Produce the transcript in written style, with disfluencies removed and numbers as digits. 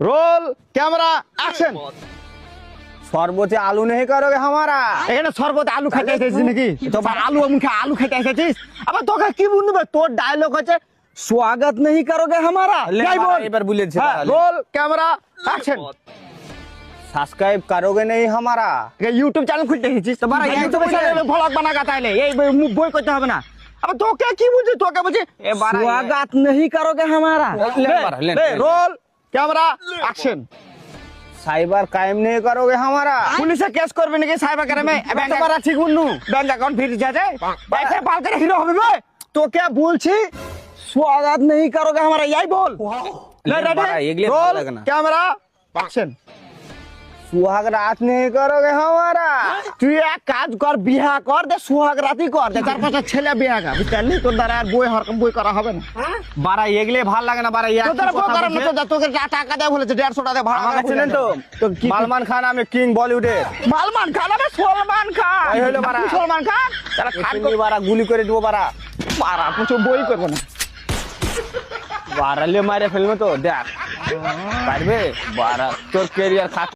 Roll camera action. শরবতে আলু नहीं करोगे हमारा এখানে শরবত আলু খাইতে এসেছিস নাকি? তো ভাই আলু মুখে আলু খাইতে এসেছিস? আবার তোকে কি বলবো, তোর ডায়লগ হচ্ছে स्वागत नहीं करोगे हमारा যাই বল। এবার বলেছে হ্যাঁ, রোল ক্যামেরা অ্যাকশন। সাবস্ক্রাইব करोगे नहीं हमारा ইউটিউব চ্যানেল খুলতে এসেছিস তো বারা ইউটিউবে চ্যানেলে ভ্লগ বানাগা তাইলে এই বই করতে হবে না। আবার তোকে কি বুঝি, তোকে বুঝি स्वागत नहीं करोगे हमारा roll camera action. Cyber crime नहीं करोगे हमारा পুলিশে কেস করবে নাকি সাইবার ক্রাইমে? ব্যাংক করা ঠিক হুন্নু, ব্যাংক অ্যাকাউন্ট ফ্রিজ আছে বাইরে পাল করে হিরো হবে বে। তোকে বলছি स्वागत नहीं करोगे हमारा यही बोल। Roll camera action. सुहाग रात नहीं करोगे हमारा তুই এক কাজ কর, বিয়া কর দে, সোহাগ রাতি কর দে, তার পাশে ছেলে বিয়া গা বুঝলি? তোর দ্বারা আর বই হরকম বই করা হবে না বারা এগলে ভাল লাগে না বারা তোর দ্বারা বই করা না। তো তোকে যা টাকা দেয় বলেছে 150 টাকা ভাড়া আমাকে চিনেন তো সালমান খান আমি কিং বলিউডের সালমান খান হবে সলমান খান ওই হলো বারা। সলমান খান তারা খান এখনই বারা গুলি করে দেবো বারা মারা কিছু বই করবো না। বারা লে মারে ফেলবে তো দেখ পারবে বারা তোর ক্যারিয়ার